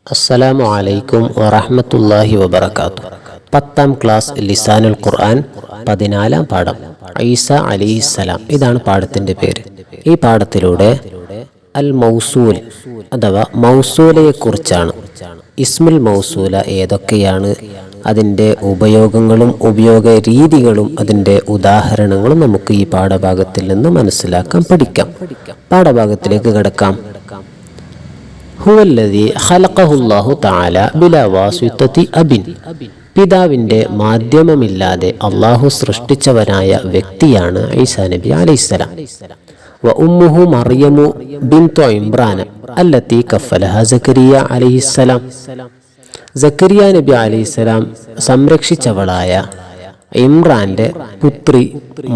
അസ്സലാമു അലൈക്കും വറഹ്മത്തുള്ളാഹി വബറകാതുഹു. 10ാം ക്ലാസ് ലിസാനുൽ ഖുർആൻ 14ാം പാഠം ഈസ അലൈഹിസ്സലാം. ഇതാണ് പാഠത്തിന്റെ പേര്. ഈ പാഠത്തിലൂടെ അൽ മൗസൂൽ അഥവാ മൗസൂലയെ കുറിച്ചാണ്. ഇസ്മുൽ മൗസൂല ഏതൊക്കെയാണ്, അതിൻ്റെ ഉപയോഗങ്ങളും ഉപയോഗ രീതികളും അതിൻ്റെ ഉദാഹരണങ്ങളും നമുക്ക് ഈ പാഠഭാഗത്തിൽ നിന്ന് മനസ്സിലാക്കാൻ പഠിക്കാം. പാഠഭാഗത്തിലേക്ക് കടക്കാം. ഹുവല്ലദീ ഖലഖഹുല്ലാഹു തആല ബിലാ വാസിത്തതി അബിൻ. പിതാവിൻ്റെ മാധ്യമമില്ലാതെ അള്ളാഹു സൃഷ്ടിച്ചവനായ വ്യക്തിയാണ് ഈസാ നബി അലൈഹിസ്സലാം. വ ഉമ്മുഹു മറിയമു ബിൻതു ഇമ്രാൻ അല്ലത്തി കഫലഹ സക്കരിയ അലൈഹിസ്സലാം. സക്കരിയ നബി അലൈഹിസ്സലാം സംരക്ഷിച്ചവളായ ഇമ്രാന്റെ പുത്രി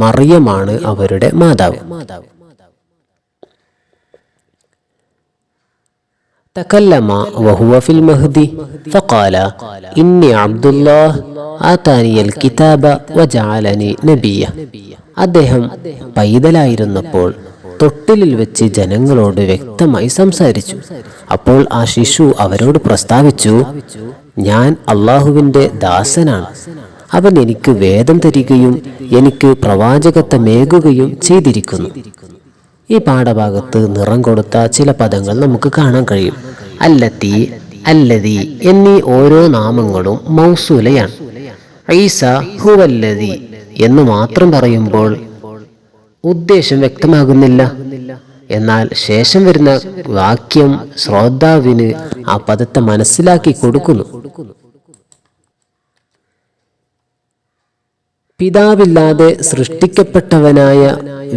മറിയമാണ് അവരുടെ മാതാവ്. تكلم وهو في المهدي فقال إني عبد الله آتاني الكتاب وجعلني نبيا. അദ്ദേഹം പൈതലായിരുന്നപ്പോൾ തൊട്ടിലിൽ വെച്ച് ജനങ്ങളോട് വ്യക്തമായി സംസാരിച്ചു. അപ്പോൾ ആ ശിശു അവരോട് പ്രസ്താവിച്ചു, ഞാൻ അള്ളാഹുവിൻ്റെ ദാസനാണ്. അവൻ എനിക്ക് വേദം തരികയും എനിക്ക് പ്രവാചകത്വമേകുകയും ചെയ്തിരിക്കുന്നു. ഈ പാഠഭാഗത്ത് നിറം കൊടുത്ത ചില പദങ്ങൾ നമുക്ക് കാണാൻ കഴിയും. അല്ലത്തി, അല്ലദി എന്നീ ഓരോ നാമങ്ങളും മൗസൂലയാണ്. ഈസ ഹുവല്ലദി എന്ന് മാത്രം പറയുമ്പോൾ ഉദ്ദേശം വ്യക്തമാകുന്നില്ല. എന്നാൽ ശേഷം വരുന്ന വാക്യം ശ്രോതാവിന് ആ പദത്തെ മനസ്സിലാക്കി കൊടുക്കുന്നു. പിതാവില്ലാതെ സൃഷ്ടിക്കപ്പെട്ടവനായ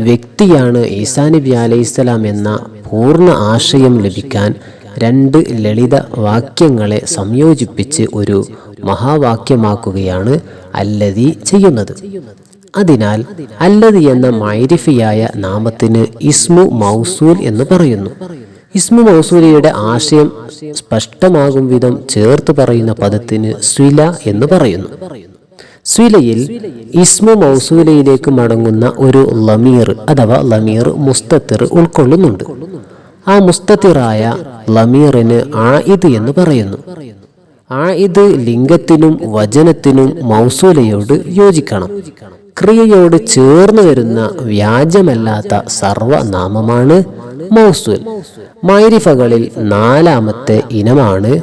വ്യക്തിയാണ് ഈസാ നബി അലൈഹിസ്സലാം എന്ന പൂർണ്ണ ആശയം ലഭിക്കാൻ രണ്ട് ലളിത വാക്യങ്ങളെ സംയോജിപ്പിച്ച് ഒരു മഹാവാക്യമാക്കുകയാണ് അല്ലദി ചെയ്യുന്നത്. അതിനാൽ അല്ലദി എന്ന മൈരിഫിയായ നാമത്തിന് ഇസ്മു മൗസൂൽ എന്ന് പറയുന്നു. ഇസ്മു മൗസൂലിയുടെ ആശയം സ്പഷ്ടമാകും വിധം ചേർത്ത് പറയുന്ന പദത്തിന് സ്വില എന്ന് പറയുന്നു. സ്വിലയിൽ ഇസ്മു മൗസൂലയിലേക്ക് മടങ്ങുന്ന ഒരു ലമീർ അഥവാ ലമീർ മുസ്തത്തിർ ഉൾക്കൊള്ളുന്നുണ്ട്. ആ മുസ്തത്തിറായ ലമീറിന് ആയിദ് എന്ന് പറയുന്നു. ആയിദ് ലിംഗത്തിനും വചനത്തിനും മൗസൂലയോട് യോജിക്കണം. ക്രിയയോട് ചേർന്ന് വരുന്ന വ്യാജമല്ലാത്ത സർവനാമമാണ് മൗസൂൽ. മൈരിഫകളിൽ 4ാമത്തെ ഇനമാണ്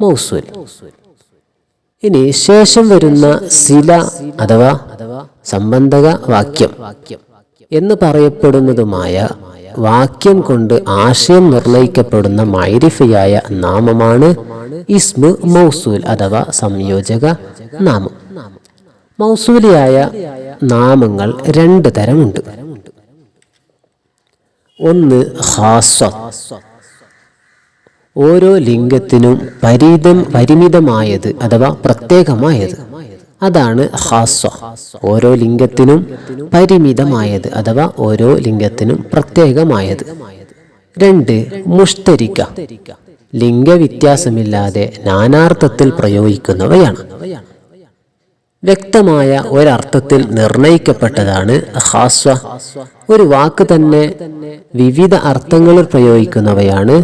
മൗസൂൽ. ഇനി ശേഷം വരുന്ന സില അഥവാ സംബന്ധക വാക്യം എന്ന് പറയപ്പെടുന്നതുമായ വാക്യം കൊണ്ട് ആശയം നിർണയിക്കപ്പെടുന്ന മൈരിഫയായ നാമമാണ് ഇസ്മു മൗസൂൽ അഥവാ സംയോജക നാമം. മൗസൂലിയായ നാമങ്ങൾ 2 തരമുണ്ട്. ഒന്ന് ഖാസ്സ, ഓരോ ലിംഗത്തിനും പരിമിതമായത് അഥവാ പ്രത്യേകമായത്, അതാണ് ഖാസ്സ. ഓരോ ലിംഗത്തിനും പരിമിതമായത് അഥവാ ഓരോ ലിംഗത്തിനും പ്രത്യേകമായത്. 2 മുഷ്തരിക, ലിംഗവ്യത്യാസമില്ലാതെ നാനാർത്ഥത്തിൽ പ്രയോഗിക്കുന്നവയാണ്. വ്യക്തമായ ഒരർത്ഥത്തിൽ നിർണയിക്കപ്പെട്ടതാണ് ഖാസ്സ. ഒരു വാക്ക് തന്നെ വിവിധ അർത്ഥങ്ങളിൽ പ്രയോഗിക്കുന്നവയാണ്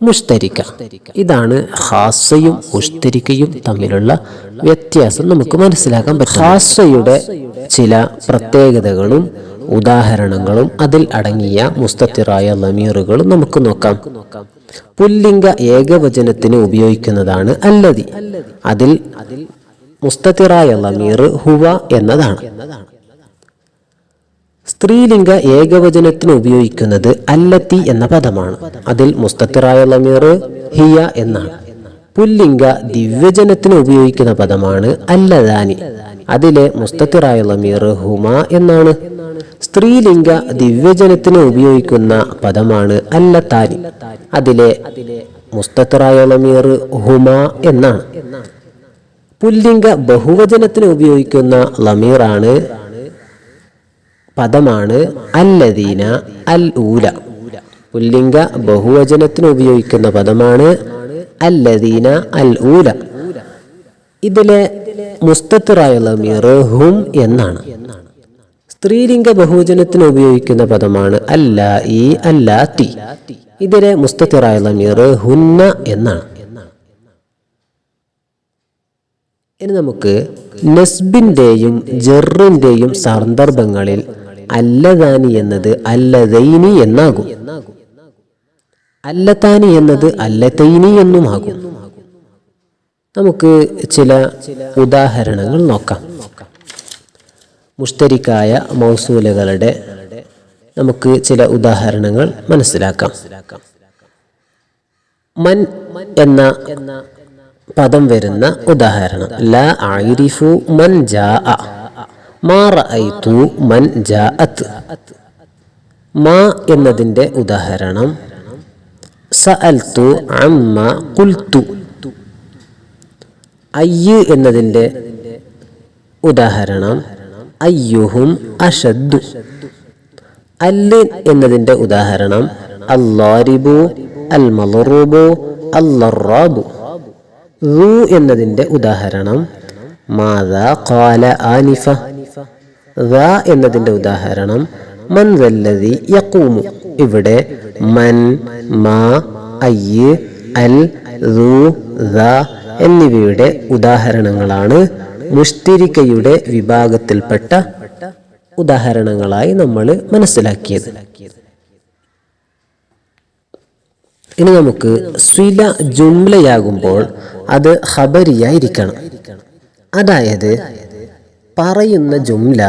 മുഷ്തരിക. ഇതാണ് ഖാസ്സയും മുഷ്തരികയും തമ്മിലുള്ള വ്യത്യാസം നമുക്ക് മനസ്സിലാക്കാൻ പറ്റും. ഖാസ്സയുടെ ചില പ്രത്യേകതകളും ഉദാഹരണങ്ങളും അതിൽ അടങ്ങിയ മുസ്തത്തിറായ ലമീറുകളും നമുക്ക് നോക്കാം. പുല്ലിംഗ ഏകവചനത്തിന് ഉപയോഗിക്കുന്നതാണ് അല്ലദി. അതിൽ മുസ്തത്തിറായ ലമീർ ഹുവ എന്നതാണ്. സ്ത്രീലിംഗ ഏകവചനത്തിന് ഉപയോഗിക്കുന്നത് അല്ലത്തി എന്ന പദമാണ്. അതിൽ മുസ്തത്തിറായ ലമീർ ഹിയ എന്നാണ്. പുല്ലിംഗ ദിവ്യജനത്തിന് ഉപയോഗിക്കുന്ന പദമാണ് അല്ലദാനി. അതിലെ മുസ്തത്തിറായ ലമീർ ഹുമ എന്നാണ്. സ്ത്രീലിംഗ ദിവ്യജനത്തിന് ഉപയോഗിക്കുന്ന പദമാണ് അല്ലത്താനി. അതിലെ മുസ്തത്തിറായ ലമീർ ഹുമ എന്നാണ്. പുല്ലിംഗ ബഹുവചനത്തിന് ഉപയോഗിക്കുന്ന ലമീറാണ് പദമാണ് അല്ലദീന അൽ ഊല. പുല്ലിംഗ ബഹുവചനത്തിന് ഉപയോഗിക്കുന്ന പദമാണ് അല്ലദീന അൽ ഊല. ഇതിലെ മുസ്തത്തിറായ ലമീർ ഹും എന്നാണ്. സ്ത്രീലിംഗ ബഹുവചനത്തിന് ഉപയോഗിക്കുന്ന പദമാണ് അല്ലായി അല്ലാത്തി. ഇതിലെ മുസ്തത്തിറായ ലമീർ ഹുന്ന എന്നാണ്. ഇനി നമുക്ക് നസ്ബിന്റെയും ജറിന്റെയും സന്ദർഭങ്ങളിൽ അല്ലതാനി എന്നത് അല്ലദൈനി എന്നാകും, അല്ലതാനി എന്നത് അല്ലതൈനി എന്നുമാകും. നമുക്ക് ചില ഉദാഹരണങ്ങൾ നോക്കാം. മുഷ്തരിക്കായ മൗസൂലുകളുടെ നമുക്ക് ചില ഉദാഹരണങ്ങൾ മനസ്സിലാക്കാം. മൻ എന്ന പദം വരുന്ന ഉദാഹരണം ലാ അഅരിഫു മൻ ജാഅ, മാ റഅയ്തു മൻ ജാഅത്. മാ എന്നതിൻ്റെ ഉദാഹരണം സഅൽതു അമ്മ ഖുൽതു. അയ്യ് എന്നതിൻ്റെ ഉദാഹരണം അയ്യുഹും അഷദ്ദു. അല്ല് എന്നതിൻ്റെ ഉദാഹരണം അല്ലാരിബു അൽ മളറൂബു അല്ലറാബു. റു എന്നതിൻ്റെ ഉദാഹരണം മാദാ ഖാല ആനിഫ. ദാ എന്നതിൻ്റെ ഉദാഹരണം മൻ ദല്ലദി യഖൂമു. ഇവിടെ മൻ, മാ, അയ്യ്, അൽ, റു, ദാ എന്നിവയുടെ ഉദാഹരണങ്ങളാണ് മുഷ്തരിക്കയുടെ വിഭാഗത്തിൽപ്പെട്ട ഉദാഹരണങ്ങളായി നമ്മൾ മനസ്സിലാക്കിയത്. ഇനി നമുക്ക് സ്വില ജുംലയാകുമ്പോൾ അത് ഖബരിയായിരിക്കണം. അതായത് പറയുന്ന ജുംല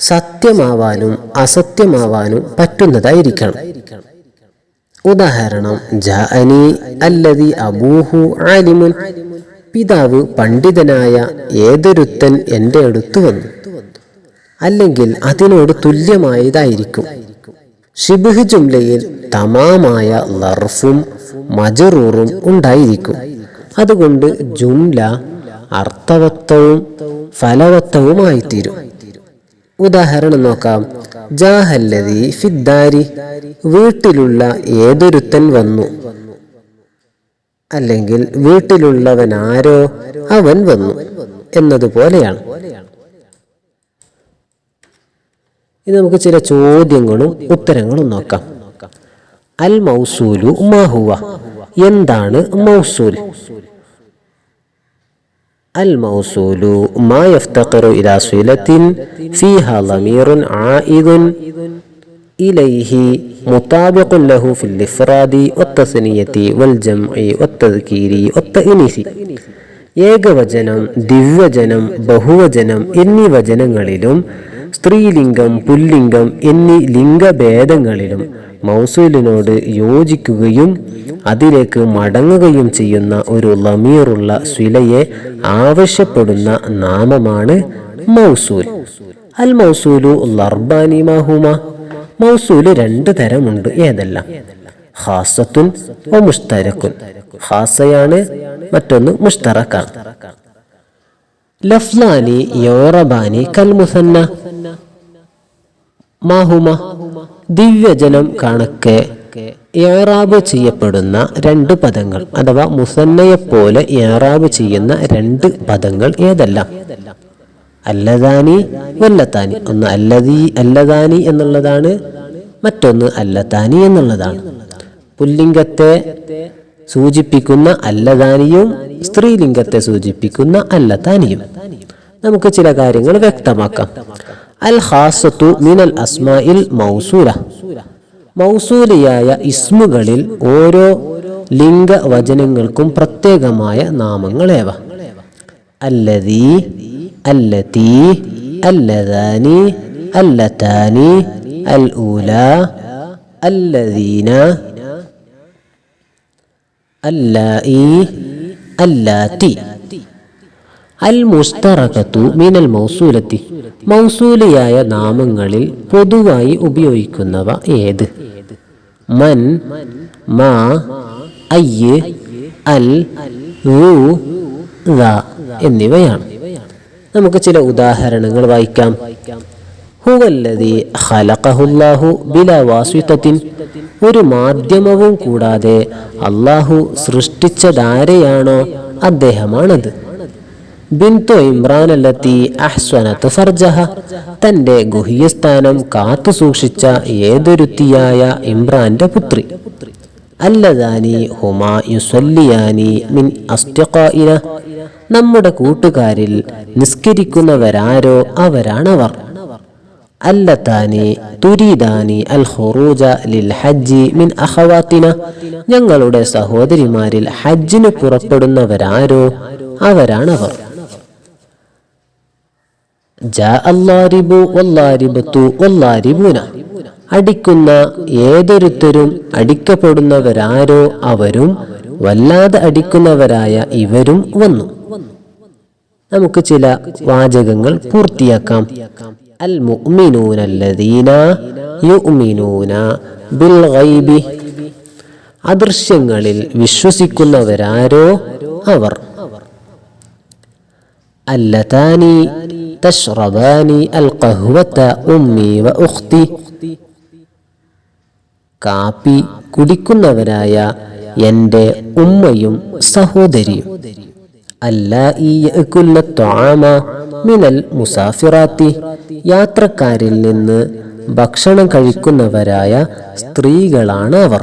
സത്യമാവാനും അസത്യമാവാനും പറ്റുന്നതായിരിക്കണം. ഉദാഹരണം ജാഅനി അല്ലദി അബൂഹു ആലിമുൻ. പിതാവ് പണ്ഡിതനായ ഏതൊരുത്തൻ എൻ്റെ അടുത്ത് വന്നു. അല്ലെങ്കിൽ അതിനോട് തുല്യമായതായിരിക്കും. ഷിബ്ഹ് ജുംലയിൽ തമാമായ ലർഫും മജ്റൂറും ഉണ്ടായിരിക്കും. അതുകൊണ്ട് ജുംല അർത്ഥവത്തവും ഫലവത്തവുമായിത്തീരും. ഉദാഹരണം നോക്കാം. ജാഹല്ലദി ഫിദ്ദാരി. വീട്ടിലുള്ള ഏതൊരുത്തൻ വന്നു. അല്ലെങ്കിൽ വീട്ടിലുള്ളവനാരോ അവൻ വന്നു എന്നതുപോലെയാണ്. ഇനി നമുക്ക് ചില ചോദ്യങ്ങളും ഉത്തരങ്ങളും നോക്കാം. അൽ മൗസൂലു മാ ഹുവ. എന്താണ് മൗസൂൽ? അൽ മൗസൂലു മാ യഫ്തഖിറു ഇലാ സിലത്തിൻ ഫീഹാ ളമീറുൻ ആയിദുൻ ഇലൈഹി മുതാബിഖുൻ ലഹു ഫിൽ ഇഫ്റാദി വത്തസ്നിയതി വൽ ജംഇ വത്തദ്കീരി വത്തഅനീസി. ഏകവചനം, ദിവ്യവചനം, ബഹുവചനം എന്നീ വചനങ്ങളിലും സ്ത്രീലിംഗം, പുല്ലിംഗം എന്നീ ലിംഗഭേദങ്ങളിലും മൗസൂലിനോട് യോജിക്കുകയും അതിലേക്ക് മടങ്ങുകയും ചെയ്യുന്ന ഒരു ലമീറുള്ള സ്വിലയെ ആവശ്യപ്പെടുന്ന നാമമാണ് മൗസൂൽ. അൽ മൗസൂലു ലർബാനി മാഹുമ. മൗസൂല് രണ്ട് തരമുണ്ട്. ഏതെല്ലാം? ഖാസത്തുൻ വ മുഷ്തറകുൻ. ഖാസയാണ്, മറ്റൊന്ന് മുഷ്തറക്കാണ്. ലഫ്ലാനി യോറബാനി കൽ മുസന്ന മാഹുമ. ദിവ്യജനം കണക്കെ ഇഅ്റാബ് ചെയ്യപ്പെടുന്ന രണ്ട് പദങ്ങൾ അഥവാ മുസന്നയെപ്പോലെ ഇഅ്റാബ് ചെയ്യുന്ന രണ്ട് പദങ്ങൾ ഏതെല്ലാം? അല്ലദാനി വല്ലതാനി. ഒന്ന് അല്ലദാനി എന്നുള്ളതാണ്, മറ്റൊന്ന് അല്ലതാനി എന്നുള്ളതാണ്. പുല്ലിംഗത്തെ സൂചിപ്പിക്കുന്ന അല്ലദാനിയും സ്ത്രീലിംഗത്തെ സൂചിപ്പിക്കുന്ന അല്ലതാനിയും. നമുക്ക് ചില കാര്യങ്ങൾ വ്യക്തമാക്കാം. അൽ ഖാസത്തു മിനൽ അസ്മാഇൽ മൗസൂല. മൗസൂലിയായ ഇസ്മുകളിൽ ഓരോ ലിംഗവചനങ്ങൾക്കും പ്രത്യേകമായ നാമങ്ങളേവ? അല്ലദീ, അല്ലതീ, അല്ലദാനി, അല്ലതാനി, അൽ ഊല, അല്ലദീന, അല്ലായി, അല്ലാത്തി. അൽ മുസ്തറകത്തു മിനൽ മൗസൂലത്തി. മൗസൂലിയായ നാമങ്ങളിൽ പൊതുവായി ഉപയോഗിക്കുന്നവ ഏത്? മൻ, മാ, അയ്യ്, അൽ, റു, ദ എന്നിവയാണ്. നമുക്ക് ചില ഉദാഹരണങ്ങൾ വായിക്കാം. ഹുവല്ലദീ ഖലഖഹുല്ലാഹു ബിലാ വാസിതത്തിൻ. ഒരു മാധ്യമവും കൂടാതെ അല്ലാഹു സൃഷ്ടിച്ചതാരെയാണോ അദ്ദേഹമാണത്. ബിന്തു ഇമ്രാൻ അല്ലത്തി അഹ്സനത് ഫർജഹ. തന്റെ ഗുഹ്യസ്ഥാനം കാത്തു സൂക്ഷിച്ച ഏതൊരുത്തിയായ ഇമ്രാന്റെ പുത്രി. അല്ലദാനി ഹുമാ യുസല്ലിയാനി മിൻ അസ്തിഖാഇന. നമ്മുടെ കൂട്ടുകാരിൽ നിസ്കരിക്കുന്നവരാരോ അവരാണവർ. അല്ലതാനി തുരീദാനി അൽ ഖുറൂജ ലിൽ ഹജ്ജി മിൻ അഖവാതിന, ഞങ്ങളുടെ സഹോദരിമാരിൽ ഹജ്ജിന് പുറപ്പെടുന്നവരാരോ അവരാണവർ. ജാ അല്ലാരിബു വല്ലാരിബത്തു വല്ലാരിബൂന, അടിക്കുന്ന ഏതൊരുത്തരും അടിക്കപ്പെടുന്നവരാരോ അവരും വല്ലാതെ അടിക്കുന്നവരായ ഇവരും വന്നു. നമുക്ക് ചില വാചകങ്ങൾ പൂർത്തിയാക്കാം. അൽ മുഅ്മിനൂന അല്ലദീന യുഅ്മിനൂന ബിൽ ഗൈബി, അദൃശ്യങ്ങളിൽ വിശ്വസിക്കുന്നവരാരോ അവർ. അല്ലതാനി തശ്റബാനി അൽ ഖഹ്വത ഉമ്മി വ ഉഖ്തി, കാപ്പി കുടിക്കുന്നവരായ എൻ്റെ ഉമ്മയും സഹോദരിയും. അല്ലാഇ യഅകുൽന ത്വആമ മിനൽ മുസാഫിറാത്തി, യാത്രക്കാരിൽ നിന്ന് ഭക്ഷണം കഴിക്കുന്നവരായ സ്ത്രീകളാണ് അവർ.